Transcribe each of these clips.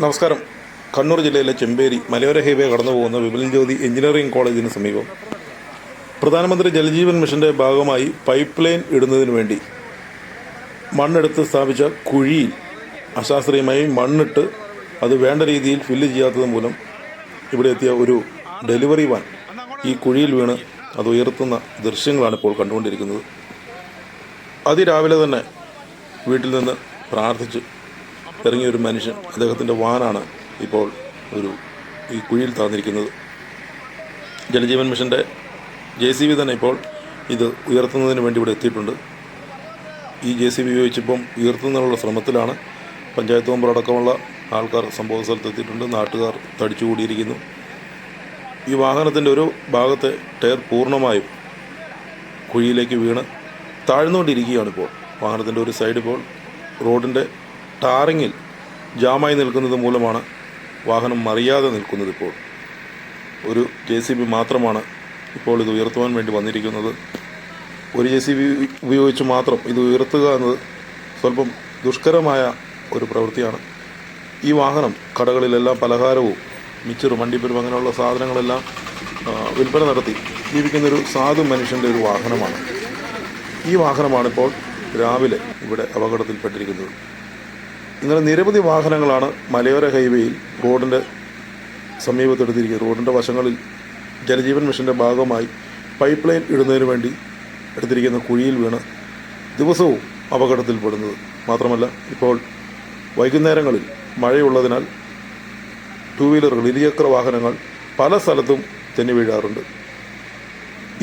നമസ്കാരം. കണ്ണൂർ ജില്ലയിലെ ചെമ്പേരി മലയോര ഹൈവേ കടന്നു പോകുന്ന വിപിൻ ജ്യോതി എഞ്ചിനീയറിംഗ് കോളേജിന് സമീപം പ്രധാനമന്ത്രി ജലജീവൻ മിഷൻ്റെ ഭാഗമായി പൈപ്പ് ലൈൻ ഇടുന്നതിന് വേണ്ടി മണ്ണെടുത്ത് സ്ഥാപിച്ച കുഴിയിൽ അശാസ്ത്രീയമായി മണ്ണിട്ട് അത് വേണ്ട രീതിയിൽ ഫില്ല് ചെയ്യാത്തത് മൂലം ഇവിടെ എത്തിയ ഒരു ഡെലിവറി വാൻ ഈ കുഴിയിൽ വീണ് അത് ഉയർത്തുന്ന ദൃശ്യങ്ങളാണ് ഇപ്പോൾ കണ്ടുകൊണ്ടിരിക്കുന്നത്. അതിരാവിലെ തന്നെ വീട്ടിൽ നിന്ന് പ്രാർത്ഥിച്ച് ഇറങ്ങിയൊരു മനുഷ്യൻ, അദ്ദേഹത്തിൻ്റെ വാനാണ് ഇപ്പോൾ ഈ കുഴിയിൽ താഴ്ന്നിരിക്കുന്നത്. ജലജീവൻ മിഷൻ്റെ JCB തന്നെ ഇപ്പോൾ ഇത് ഉയർത്തുന്നതിന് വേണ്ടി ഇവിടെ എത്തിയിട്ടുണ്ട്. ഈ JCB ഉപയോഗിച്ചിപ്പം ഉയർത്തുന്നതിനുള്ള ശ്രമത്തിലാണ്. പഞ്ചായത്ത് മെമ്പർ അടക്കമുള്ള ആൾക്കാർ സംഭവ സ്ഥലത്തെത്തിയിട്ടുണ്ട്. നാട്ടുകാർ തടിച്ചുകൂടിയിരിക്കുന്നു. ഈ വാഹനത്തിൻ്റെ ഒരു ഭാഗത്തെ ടയർ പൂർണ്ണമായും കുഴിയിലേക്ക് വീണ് താഴ്ന്നുകൊണ്ടിരിക്കുകയാണിപ്പോൾ. വാഹനത്തിൻ്റെ ഒരു സൈഡ് ഇപ്പോൾ റോഡിൻ്റെ ടാറിങ്ങിൽ ജാമായി നിൽക്കുന്നത് മൂലമാണ് വാഹനം മറിയാതെ നിൽക്കുന്നത്. ഇപ്പോൾ ഒരു JCB മാത്രമാണ് ഇപ്പോൾ ഇത് ഉയർത്തുവാൻ വേണ്ടി വന്നിരിക്കുന്നത്. ഒരു JCB ഉപയോഗിച്ച് മാത്രം ഇത് ഉയർത്തുക എന്നത് സ്വല്പം ദുഷ്കരമായ ഒരു പ്രവൃത്തിയാണ്. ഈ വാഹനം കടകളിലെല്ലാം പലഹാരവും മിച്ചറും മണ്ടിപ്പരും അങ്ങനെയുള്ള സാധനങ്ങളെല്ലാം വിൽപ്പന നടത്തി ജീവിക്കുന്നൊരു സാധു മനുഷ്യൻ്റെ ഒരു വാഹനമാണ്. ഈ വാഹനമാണിപ്പോൾ രാവിലെ ഇവിടെ അപകടത്തിൽപ്പെട്ടിരിക്കുന്നത്. ഇങ്ങനെ നിരവധി വാഹനങ്ങളാണ് മലയോര ഹൈവേയിൽ റോഡിൻ്റെ സമീപത്തെടുത്തിരിക്കുന്നത്. റോഡിൻ്റെ വശങ്ങളിൽ ജലജീവൻ മിഷൻ്റെ ഭാഗമായി പൈപ്പ് ലൈൻ ഇടുന്നതിന് വേണ്ടി എടുത്തിരിക്കുന്ന കുഴിയിൽ വീണ് ദിവസവും അപകടത്തിൽപ്പെടുന്നത്. മാത്രമല്ല, ഇപ്പോൾ വൈകുന്നേരങ്ങളിൽ മഴയുള്ളതിനാൽ ടൂ വീലറുകൾ, ഇരുചക്ര വാഹനങ്ങൾ പല സ്ഥലത്തും തെന്നി വീഴാറുണ്ട്.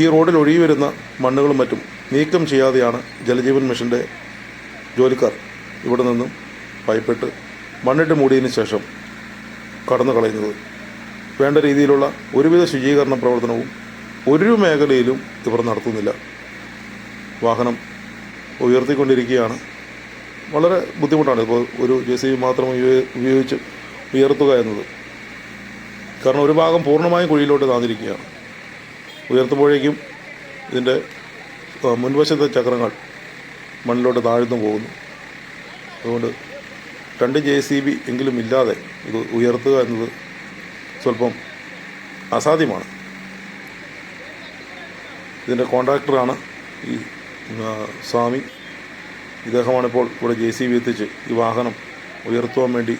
ഈ റോഡിൽ ഒഴുകി വരുന്ന മണ്ണുകളും മറ്റും നീക്കം ചെയ്യാതെയാണ് ജലജീവൻ മിഷൻ്റെ ജോലിക്കാർ ഇവിടെ നിന്നും പൈപ്പിട്ട് മണ്ണിട്ട് മൂടിയതിന് ശേഷം കടന്നു കളയുന്നത്. വേണ്ട രീതിയിലുള്ള ഒരുവിധ ശുചീകരണ പ്രവർത്തനവും ഒരു മേഖലയിലും ഇവർ നടത്തുന്നില്ല. വാഹനം ഉയർത്തിക്കൊണ്ടിരിക്കുകയാണ്. വളരെ ബുദ്ധിമുട്ടാണ് ഇപ്പോൾ ഒരു JCB മാത്രം ഉപയോഗിച്ച് ഉയർത്തുക എന്നത്. കാരണം ഒരു ഭാഗം പൂർണ്ണമായും കുഴിയിലോട്ട് താഴ്ന്നിരിക്കുകയാണ്. ഉയർത്തുമ്പോഴേക്കും ഇതിൻ്റെ മുൻവശത്തെ ചക്രങ്ങൾ മണ്ണിലോട്ട് താഴ്ന്നു പോകുന്നു. അതുകൊണ്ട് 2 JCB എങ്കിലും ഇല്ലാതെ ഇത് ഉയർത്തുക എന്നത് സ്വല്പം അസാധ്യമാണ്. ഇതിൻ്റെ കോൺട്രാക്ടറാണ് ഈ സ്വാമി. ഇദ്ദേഹമാണിപ്പോൾ ഇവിടെ JCB എത്തിച്ച് ഈ വാഹനം ഉയർത്തുവാൻ വേണ്ടി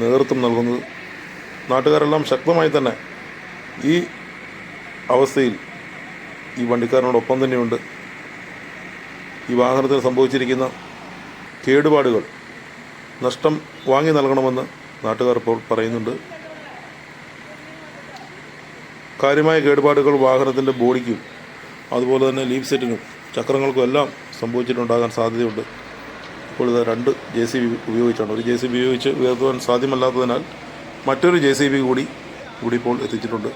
നേതൃത്വം നൽകുന്നത്. നാട്ടുകാരെല്ലാം ശക്തമായി തന്നെ ഈ അവസ്ഥയിൽ ഈ വണ്ടിക്കാരനോടൊപ്പം തന്നെയുണ്ട്. ഈ വാഹനത്തിന് സംഭവിച്ചിരിക്കുന്ന കേടുപാടുകൾ നഷ്ടം വാങ്ങി നൽകണമെന്ന് നാട്ടുകാർ ഇപ്പോൾ പറയുന്നുണ്ട്. കാര്യമായ കേടുപാടുകൾ വാഹനത്തിൻ്റെ ബോഡിക്കും അതുപോലെ തന്നെ ലീഫ് സെറ്റിനും ചക്രങ്ങൾക്കും എല്ലാം സംഭവിച്ചിട്ടുണ്ടാകാൻ സാധ്യതയുണ്ട്. ഇപ്പോൾ ഇത് 2 JCB ഉപയോഗിച്ചാണ്. ഒരു JCB ഉപയോഗിച്ച് ഉയർത്തുവാൻ സാധ്യമല്ലാത്തതിനാൽ മറ്റൊരു JCB കൂടി ഇവിടെ ഇപ്പോൾ എത്തിച്ചിട്ടുണ്ട്.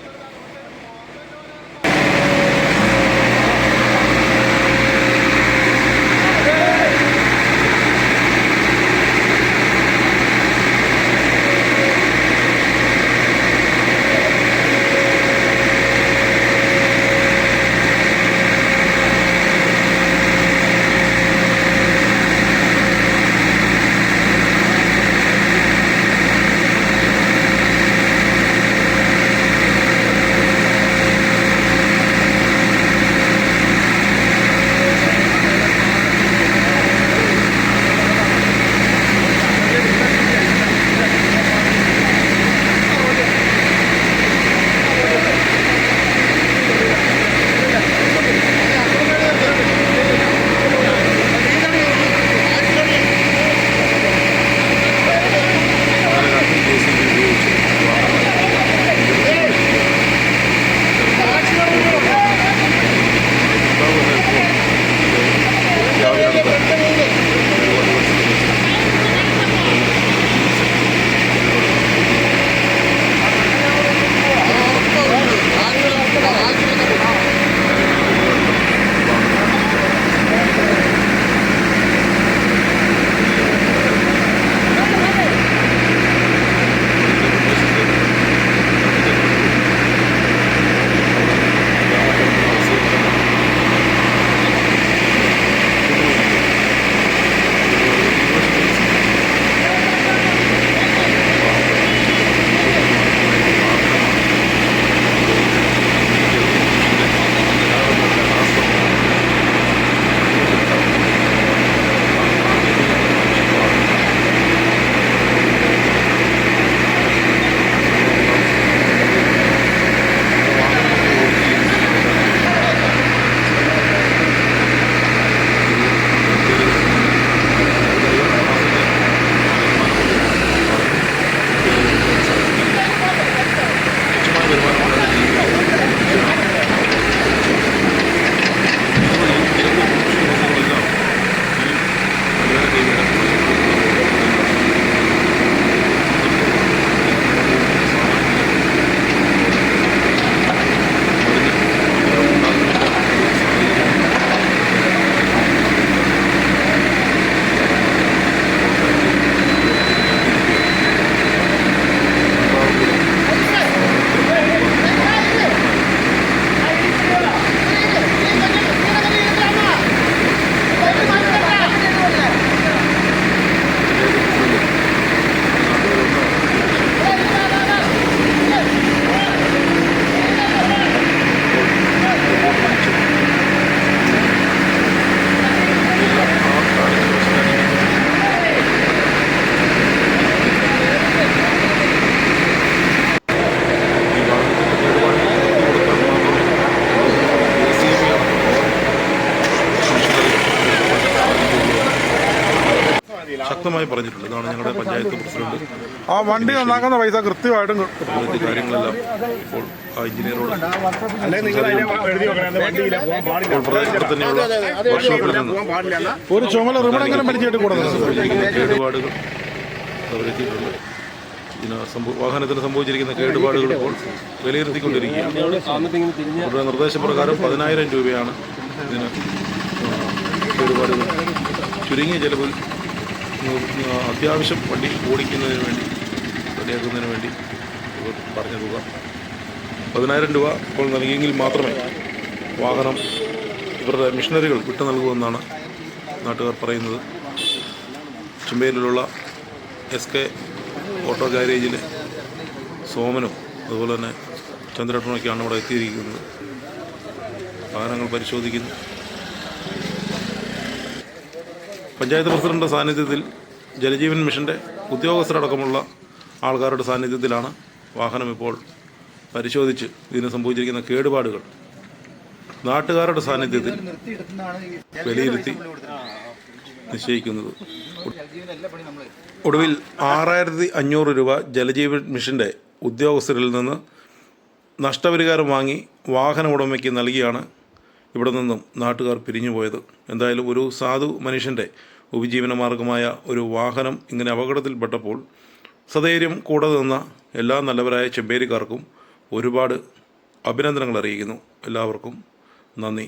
വ്യക്തമായി പറഞ്ഞിട്ടുണ്ട്. ഇതാണ് ഞങ്ങളുടെ പഞ്ചായത്ത് പ്രസിഡന്റ്. ആ വണ്ടി നന്നാക്കുന്ന പൈസ കൃത്യമായിട്ടും കാര്യങ്ങളെല്ലാം ഇപ്പോൾ ആ എഞ്ചിനീയറോട് തന്നെയുള്ള വർക്ക്ഷോപ്പിൽ നിന്ന് ഒരു ചുമല റിബണെങ്കിലും പഠിച്ചിട്ട് കേടുപാടുകൾ അവരെത്തിയിട്ടുണ്ട്. വാഹനത്തിന് സംഭവിച്ചിരിക്കുന്ന കേടുപാടുകൾ ഇപ്പോൾ വിലയിരുത്തിക്കൊണ്ടിരിക്കുകയാണ്. അവരുടെ നിർദ്ദേശപ്രകാരം 10,000 രൂപയാണ് ഇതിന് കേടുപാടുകൾ. ചുരുങ്ങിയ ചെലവിൽ അത്യാവശ്യം വണ്ടി ഓടിക്കുന്നതിന് വേണ്ടി റെഡിയാക്കുന്നതിന് വേണ്ടി ഇവർ പറഞ്ഞ തുക 10,000 രൂപ ഇപ്പോൾ നൽകിയെങ്കിൽ മാത്രമേ വാഹനം ഇവരുടെ മിഷനറികൾ വിട്ടു നൽകുമെന്നാണ് നാട്ടുകാർ പറയുന്നത്. ചെമ്പേരിയിലുള്ള SK ഓട്ടോ ഗാരേജിലെ സോമനും അതുപോലെ തന്നെ ചന്ദ്രേട്ടനൊക്കെയാണ് ഇവിടെ എത്തിയിരിക്കുന്നത്. വാഹനങ്ങൾ പരിശോധിക്കുന്നു. പഞ്ചായത്ത് പ്രസിഡന്റിൻ്റെ സാന്നിധ്യത്തിൽ ജലജീവൻ മിഷൻ്റെ ഉദ്യോഗസ്ഥരടക്കമുള്ള ആൾക്കാരുടെ സാന്നിധ്യത്തിലാണ് വാഹനം ഇപ്പോൾ പരിശോധിച്ച് ഇതിന് സംഭവിച്ചിരിക്കുന്ന കേടുപാടുകൾ നാട്ടുകാരുടെ സാന്നിധ്യത്തിൽ വിലയിരുത്തി നിശ്ചയിക്കുന്നത്. ഒടുവിൽ 6,500 രൂപ ജലജീവൻ മിഷൻ്റെ ഉദ്യോഗസ്ഥരിൽ നിന്ന് നഷ്ടപരിഹാരം വാങ്ങി വാഹന ഉടമയ്ക്ക് നൽകിയാണ് ഇവിടെ നിന്നും നാട്ടുകാർ പിരിഞ്ഞുപോയത്. എന്തായാലും ഒരു സാധു മനുഷ്യൻ്റെ ഉപജീവന മാർഗമായ ഒരു വാഹനം ഇങ്ങനെ അപകടത്തിൽപ്പെട്ടപ്പോൾ സധൈര്യം കൂടെ നിന്ന എല്ലാ നല്ലവരായ ചെമ്പേരിക്കാർക്കും ഒരുപാട് അഭിനന്ദനങ്ങൾ അറിയിക്കുന്നു. എല്ലാവർക്കും നന്ദി.